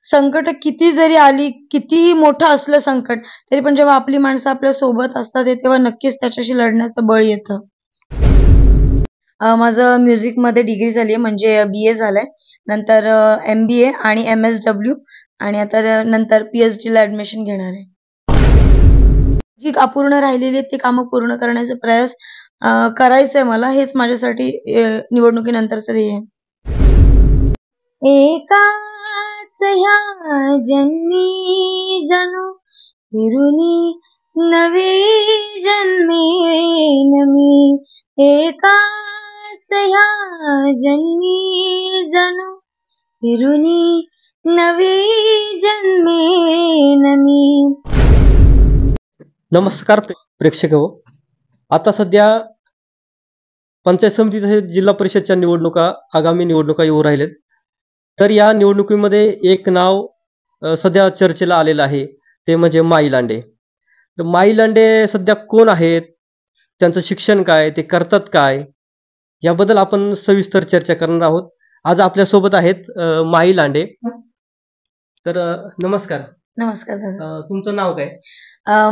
संकट किती जरी आली, कितीही मोठं असलं संकट, तरी पण जेव्हा आपली माणसं आपल्या सोबत असतात तेव्हा नक्कीच त्याच्याशी लढण्याचं बळ येतं. माझं म्युझिकमध्ये डिग्री झाली आहे म्हणजे बी-ए झालंय. नंतर एम-बी-ए आणि एम-एस-डब्ल्यू आणि आता नंतर पी-एच-डीला ॲडमिशन घेणार आहे. जी अपूर्ण राहिलेली आहेत ती कामं पूर्ण करण्याचा प्रयास करायचंय मला. हेच माझ्यासाठी निवडणुकीनंतरचं ध्येय आहे. एकाच ह्या जन्मी जणू फिरुनी नवी जन्मेन मी. एकाच ह्या जन्मी जणू फिरुनी नवी जन्मेन मी. नमस्कार प्रेक्षक हो. आता सध्या पंचायत समिती तसेच जिल्हा परिषदच्या निवडणुका आगामी निवडणुका येऊ राहिलेत. तर या निवडणुकीमध्ये एक नाव सध्या चर्चेला आलेलं आहे, ते म्हणजे माई लांडे. तर माई लांडे सध्या कोण आहेत, त्यांचं शिक्षण काय, ते करतात काय, याबद्दल आपण सविस्तर चर्चा करणार आहोत. आज आपल्यासोबत आहेत माई लांडे. तर नमस्कार. नमस्कार दादा. तुमचं नाव काय?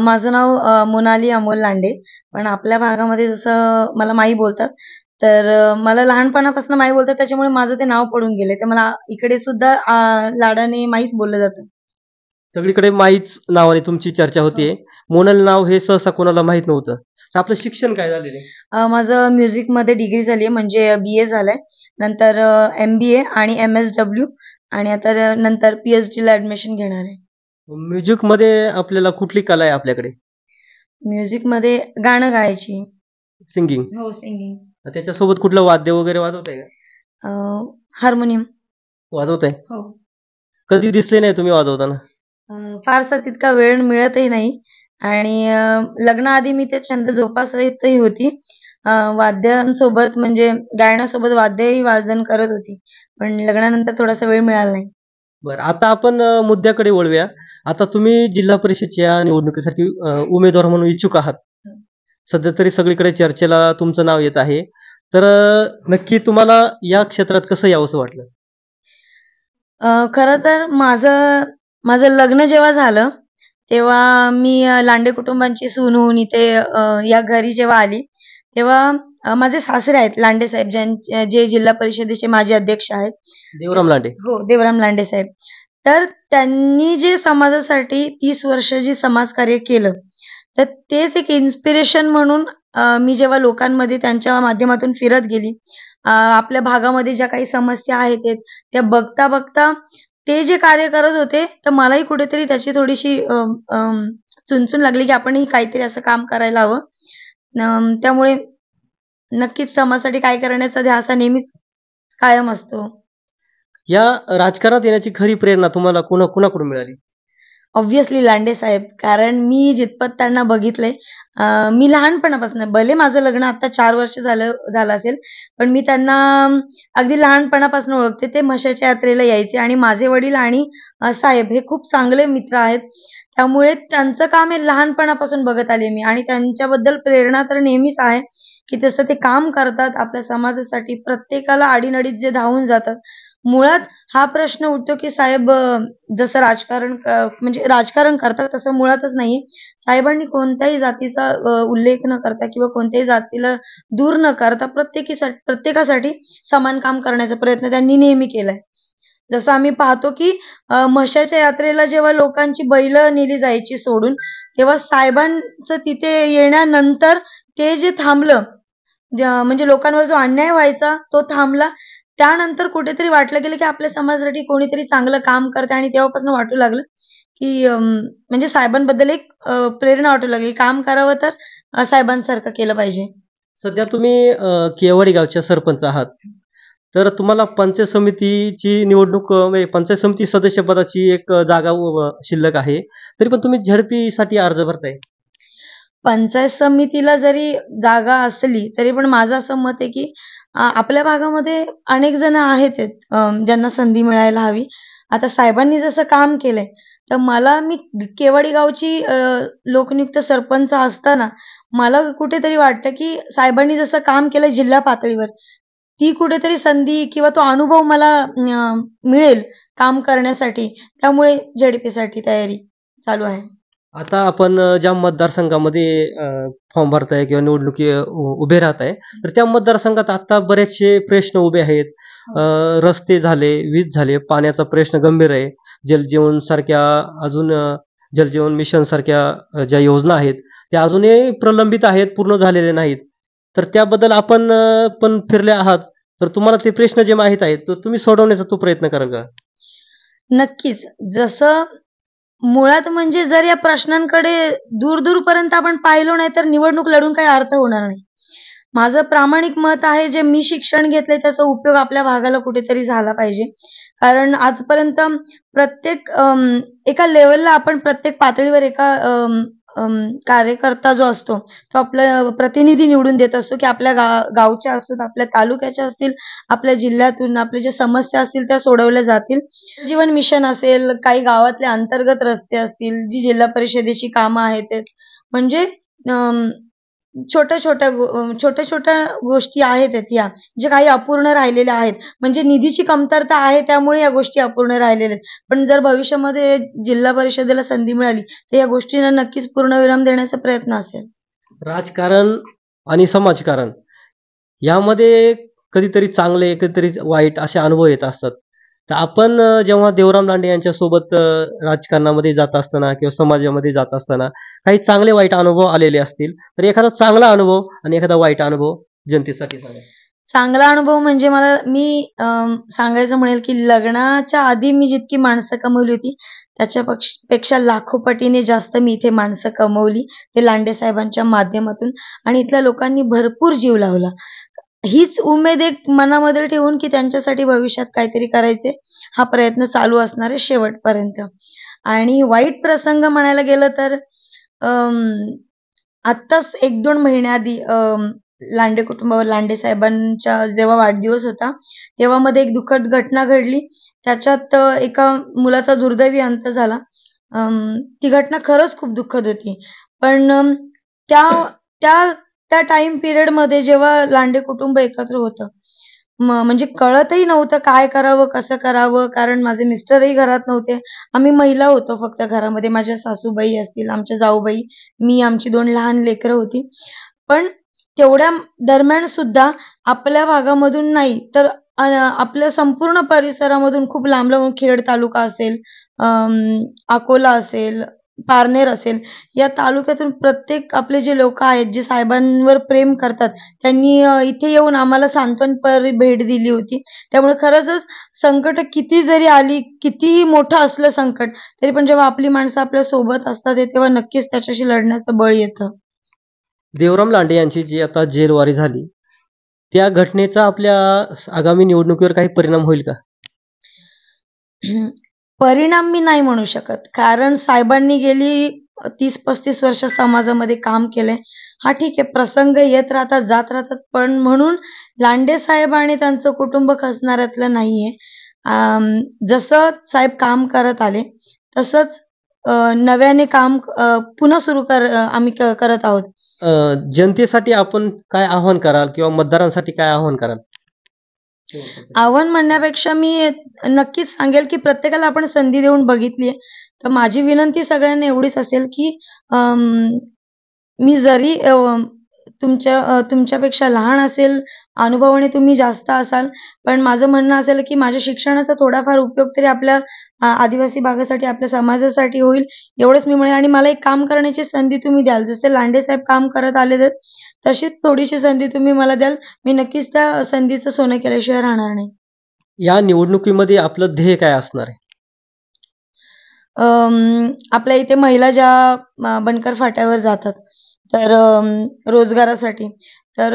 माझं नाव मोनाली अमोल लांडे. पण आपल्या भागामध्ये जसं मला माई बोलतात, तर मला लहानपणापासून माई बोलतात त्याच्यामुळे माझं ते नाव पडून गेलंय. तर मला इकडे सुद्धा लाडाने माईच बोललं जातं. सगळीकडे माईच नावाने तुमची चर्चा होतीये. मोनाली नाव हे सहसा कोणाला माहित नव्हतं. तर आपलं शिक्षण काय झालेलं आहे? माझं म्युझिकमध्ये डिग्री झाली आहे म्हणजे बी-ए झालंय. नंतर एम-बी-ए आणि एम-एस-डब्ल्यू आणि आता नंतर पी-एच-डीला ॲडमिशन घेणार आहे. म्युझिकमध्ये आपल्याला कुठली कला आहे आपल्याकडे? म्युझिकमध्ये गाणं गायची. सिंगिंग. हो, सिंगिंग. त्याच्यासोबत कुठलं वाद्य वगैरे वाजवताय का? हार्मोनियम. वाजवताय? हो. कधी दिसले नाही तुम्ही वाजवताना? फारसा तितका वेळ मिळतही नाही आणि लग्नाआधी मी ते छंद जोपासतही होती. वाद्यांसोबत म्हणजे गायनासोबत वाद्यही वादन करत होती. पण लग्नानंतर थोडासा वेळ मिळाला नाही. बरं, आता आपण मुद्द्याकडे वळूया. आता तुम्ही जिल्हा परिषदच्या निवडणुकीसाठी उमेदवार म्हणून इच्छुक आहात. सध्या तरी सगळीकडे चर्चेला तुमचं नाव येत आहे. तर नक्की तुम्हाला या क्षेत्रात कसं यावंसं वाटलं? खरं तर माझं लग्न जेव्हा झालं, तेव्हा मी लांडे कुटुंबांची सून होऊन इथे या घरी जेव्हा आली, तेव्हा माझे सासरे आहेत लांडे साहेब, जे जिल्हा परिषदेचे माजी अध्यक्ष आहेत. देवराम लांडे. हो, देवराम लांडे साहेब. तर त्यांनी जे समाजासाठी 30 वर्ष जे समाजकार्य केलं, तर तेच एक इन्स्पिरेशन म्हणून मी जेव्हा लोकांमध्ये त्यांच्या माध्यमातून फिरत गेली, आपल्या भागामध्ये ज्या काही समस्या आहेत त्या बघता ते जे कार्य करत होते, तर मलाही कुठेतरी त्याची थोडीशी चुणचुण लागली, की आपणही काहीतरी असं काम करायला हवं. त्यामुळे नक्कीच समाजासाठी काय करण्याचा ध्यास हा नेहमीच कायम असतो. या राजकारणात येण्याची खरी प्रेरणा तुम्हाला कुणाकडून मिळाली? ऑब्व्हियसली लांडे साहेब. कारण मी जितपत त्यांना बघितलंय, मी लहानपणापासून भले माझं लग्न आता 4 वर्ष झालं असेल, पण मी त्यांना अगदी लहानपणापासून ओळखते. ते म्हशाच्या यात्रेला यायचे आणि माझे वडील आणि साहेब हे खूप चांगले मित्र आहेत. त्यामुळे त्यांचं काम हे लहानपणापासून बघत आले मी आणि त्यांच्याबद्दल प्रेरणा तर नेहमीच आहे, की तसं ते काम करतात आपल्या समाजासाठी. प्रत्येकाला अडीनडीत जे धावून जातात. मुळात हा प्रश्न उठतो, की साहेब जसं म्हणजे राजकारण करतात तसं मुळातच नाहीये. साहेबांनी कोणत्याही जातीचा उल्लेख न करता किंवा कोणत्याही जातीला दूर न करता प्रत्येकासाठी समान काम करण्याचा प्रयत्न त्यांनी नेहमी केलाय. जसं आम्ही पाहतो, की म्हशाच्या यात्रेला जेव्हा लोकांची बैलं नेली जायची सोडून, तेव्हा साहेबांचं तिथे येण्यानंतर ते जे थांबलं, म्हणजे लोकांवर जो अन्याय व्हायचा तो थांबला. त्यानंतर कुठेतरी वाटलं गेलं, की आपल्या समाजासाठी कोणीतरी चांगलं काम करतंय आणि तेव्हापासून वाटू लागलं, की म्हणजे साहेबांबद्दल एक प्रेरणा वाटू लागली. काम करावं तर साहेबांसारखं केलं पाहिजे. सध्या तुम्ही केवाडी गावच्या सरपंच आहात. तर तुम्हाला पंचायत समितीची निवडणूक म्हणजे पंचायत समिती सदस्यपदाची एक जागा शिल्लक आहे. तरी पण तुम्ही झडपीसाठी अर्ज भरताय. पंचायत समितीला जरी जागा असली, तरी पण माझं असं मत आहे, की आपल्या भागामध्ये अनेक जण आहेत ज्यांना संधी मिळायला हवी. आता साहेबांनी जसं काम केलंय, तर मी केवाडी गावची लोकनियुक्त सरपंच असताना मला कुठेतरी वाटतं, की साहेबांनी जसं काम केलं जिल्हा पातळीवर, ती कुठेतरी संधी किंवा तो अनुभव मला मिळेल काम करण्यासाठी. त्यामुळे झेडपीसाठी तयारी चालू आहे. आता आपण ज्या मतदारसंघामध्ये फॉर्म भरताय किंवा निवडणुकी उभे राहताय, तर त्या मतदारसंघात आता बरेचसे प्रश्न उभे आहेत. रस्ते झाले, वीज झाले, पाण्याचा प्रश्न गंभीर आहे. जलजीवन सारख्या अजून जलजीवन मिशन सारख्या ज्या योजना आहेत, त्या अजूनही प्रलंबित आहेत, पूर्ण झालेल्या नाहीत. तर त्याबद्दल आपण पण फिरले आहात, तर तुम्हाला ते प्रश्न जे माहीत आहेत, तर तुम्ही सोडवण्याचा तो प्रयत्न कराल का? नक्कीच. जसं मुळात म्हणजे जर या प्रश्नांकडे दूर-दूरपर्यंत आपण पाहिलो नाही, तर निवडणूक लढून काही अर्थ होणार नाही. माझं प्रामाणिक मत आहे, जे मी शिक्षण घेतलंय त्याचा उपयोग आपल्या भागाला कुठेतरी झाला पाहिजे. कारण आजपर्यंत प्रत्येक एका लेव्हलला आपण प्रत्येक पातळीवर एका कार्यकर्ता जो असतो, तो आपला प्रतिनिधी निवडून देत असतो, की आपल्या गावच्या असोत, आपल्या तालुक्याच्या असतील, आपल्या जिल्ह्यातून आपल्या ज्या समस्या असतील त्या सोडवल्या जातील. जीवन मिशन असेल, काही गावातले अंतर्गत रस्ते असतील, जी जिल्हा परिषदेची कामं आहेत ते म्हणजे छोट्या-छोट्या गोष्टी आहेत ह्या, जे काही अपूर्ण राहिलेल्या आहेत. म्हणजे निधीची कमतरता आहे त्यामुळे या गोष्टी अपूर्ण राहिलेल्या आहेत. पण जर भविष्यामध्ये जिल्हा परिषदेला संधी मिळाली, तर या गोष्टींना नक्कीच पूर्णविराम देण्याचा प्रयत्न असेल. राजकारण आणि समाजकारण यामध्ये कधीतरी चांगले, कधीतरी वाईट असे अनुभव येत असतात. तर आपण जेव्हा देवराम लांडे यांच्यासोबत राजकारणामध्ये जात असताना किंवा समाजामध्ये जात असताना काही चांगले वाईट अनुभव आलेले असतील, तर एखादा चांगला अनुभव आणि एखादा वाईट अनुभव जनतेसाठी सांगा. चांगला अनुभव म्हणजे मी सांगायचं म्हणेल, की लग्नाच्या आधी मी जितकी माणसं कमवली होती, त्याच्या पेक्षा लाखो पटीने जास्त मी इथे माणसं कमवली. ते लांडे साहेबांच्या माध्यमातून आणि इथल्या लोकांनी भरपूर जीव लावला. हीच उमेद एक मनामध्ये ठेवून, की त्यांच्यासाठी भविष्यात काहीतरी करायचे, हा प्रयत्न चालू असणार आहे शेवटपर्यंत. आणि वाईट प्रसंग म्हणायला गेलं तर आत्ताच 1-2 महिन्याआधी लांडे कुटुंबावर लांडे साहेबांचा जेव्हा वाढदिवस होता, तेव्हा मध्ये एक दुःखद घटना घडली. त्याच्यात एका मुलाचा दुर्दैवी अंत झाला. ती घटना खरंच खूप दुःखद होती. पण त्या त्या त्या टाईम पिरियडमध्ये जेव्हा लांडे कुटुंब एकत्र होतं, म्हणजे कळतही नव्हतं काय करावं, कसं करावं? कारण माझे मिस्टरही घरात नव्हते. आम्ही महिला होतो फक्त घरामध्ये. माझ्या सासूबाई असतील, आमच्या जाऊबाई, मी, आमची 2 लहान लेकरं होती. पण तेवढ्या दरम्यान सुद्धा आपल्या भागामधून नाही, तर आपल्या संपूर्ण परिसरामधून खूप लांब-लांब खेड तालुका असेल, अकोला असेल, पारनेर असेल, या तालुक्यातून प्रत्येक आपले जे लोकं आहेत, जे साहेबांवर प्रेम करतात, त्यांनी इथे येऊन आम्हाला सांत्वनपर भेट दिली होती. त्यामुळे खरंचच संकटं किती जरी आली, कितीही मोठं असलं संकट, तरी पण जेव्हा आपली माणसं आपल्या सोबत असतात, तेव्हा नक्कीच त्याच्याशी लढण्याचं बळ येतं. देवराम लांडे यांची जी आता जेरवारी झाली, त्या घटनेचा आपल्या आगामी निवडणुकीवर काही परिणाम होईल का? परिणाम मी नाही म्हणू शकत. कारण साहेबांनी गेली 30-35 वर्ष समाजामध्ये काम केलंय. हां, ठीक आहे, प्रसंग येत राहतात, जात राहतात. पण म्हणून लांडे साहेब आणि त्यांचं कुटुंब खचणाऱ्यातलं नाहीये. जसं साहेब काम करत आले, तसंच नव्याने काम पुन्हा सुरू आम्ही करत आहोत. जनतेसाठी आपण काय आव्हान कराल किंवा मतदारांसाठी काय आव्हान कराल? आव्हान म्हणण्यापेक्षा मी नक्कीच सांगेल, की प्रत्येकाला आपण संधी देऊन बघितली आहे. तर माझी विनंती सगळ्यांना एवढीच असेल, की मी जरी तुमच्यापेक्षा लहान असेल, अनुभवाने तुम्ही जास्त असाल, पण माझं म्हणणं असेल, की माझ्या शिक्षणाचा थोडाफार उपयोग तरी आपल्या आदिवासी भागासाठी, आपल्या समाजासाठी होईल, एवढंच मी म्हणेन. आणि मला एक काम करण्याची संधी तुम्ही द्याल. जसे लांडे साहेब काम करत आलेत, तशीच थोडीशी संधी तुम्ही मला द्याल. मी नक्कीच त्या संधीचं सोनं केल्याशिवाय राहणार नाही. या निवडणुकीमध्ये आपलं ध्येय काय असणार आहे? आपल्या इथे महिला ज्या बनकर फाट्यावर जातात, तर रोजगारासाठी. तर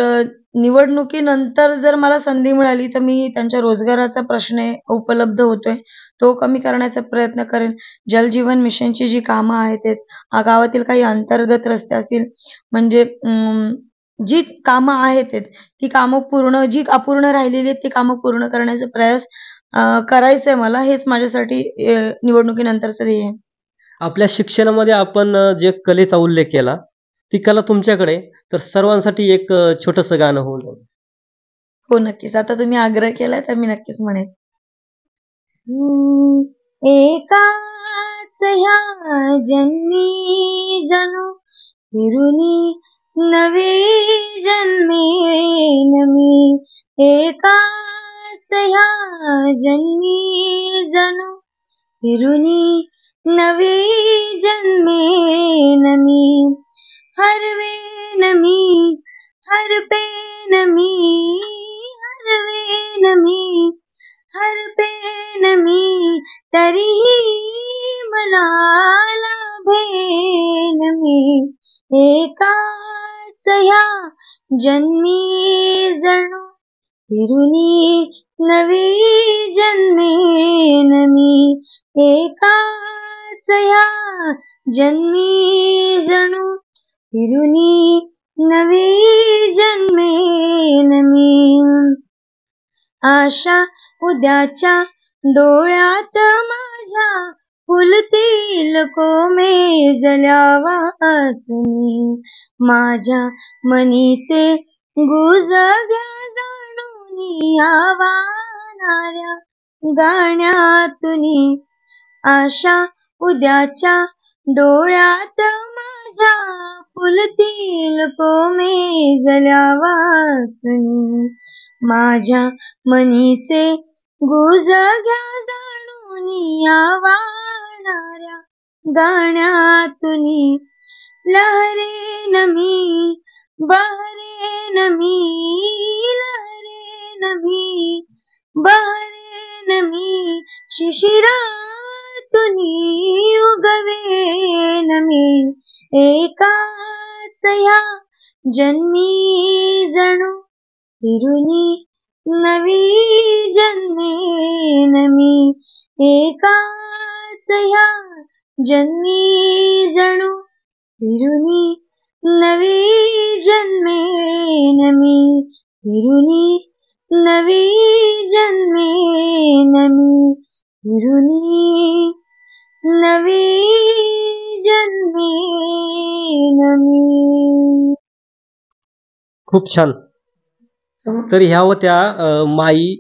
निवडणुकीनंतर जर मला संधी मिळाली, तर मी त्यांच्या रोजगाराचा प्रश्न उपलब्ध होतोय, तो कमी करण्याचा प्रयत्न करेन. जलजीवन मिशनची जी कामं आहेत, गावातील काही अंतर्गत रस्ते असतील, म्हणजे जी कामं आहेत ती कामं जी अपूर्ण राहिलेली आहेत, ती कामं पूर्ण करण्याचा प्रयास करायचंय मला. हेच माझ्यासाठी निवडणुकीनंतरचं ध्येय आहे. आपल्या शिक्षणामध्ये आपण जे कलेचा उल्लेख केला, ती कला तुमच्याकडे, तर सर्वांसाठी एक छोटंसं गाणं होऊन जाईल. हो, नक्कीच. आता तुम्ही आग्रह केलाय तर मी नक्कीच म्हणेन. एकाच ह्या जन्मी जणू फिरुनी नवे जन्मेन मी. एकाच ह्या जन्मी जणू फिरुनी नवे जन्मेन मी. हरवेन मी हरपेन मी हरवेन मी हरपेन मी तरीही मला लाभेन मी. एकाच ह्या जन्मी जणू फिरुनी नवी जन्मेन मी. एकाच ह्या जन्मी जणू फिरुनी नवी जन्मेन मी. आशा उद्याच्या डोळ्यात माझ्या फुलतील कोमेजल्या वाचनी. माझ्या मनीचे गुज घ्या जाणून या वाहणाऱ्या गाण्यातुनी. आशा उद्याच्या डोळ्यात माझ्या फुलतील कोमेजल्या वाचनी. माझ्या मनीचे गुज घ्या जाणून या वाहणाऱ्या गाण्यातुनी. लहरेन मी बहरेन मी लहरेन मी बहरेन मी शिशिरातुनी उगवेन मी. एकाच ह्या जन्मी जणू फिरुनी नवी जन्मेन मी. एकाच ह्या जन्मी जणू फिरुनी नवी जन्मेन मी. फिरुनी नवी जन्मेन मी. फिरुनी नवी जन्मेन मी. खूप छान. तर ह्या होत्या माई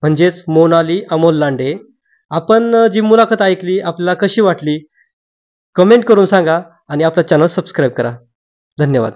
म्हणजेच मोनाली अमोल लांडे. आपण जी मुलाखत ऐकली आपल्याला कशी वाटली कमेंट करून सांगा आणि आपलं चॅनल सबस्क्राईब करा. धन्यवाद.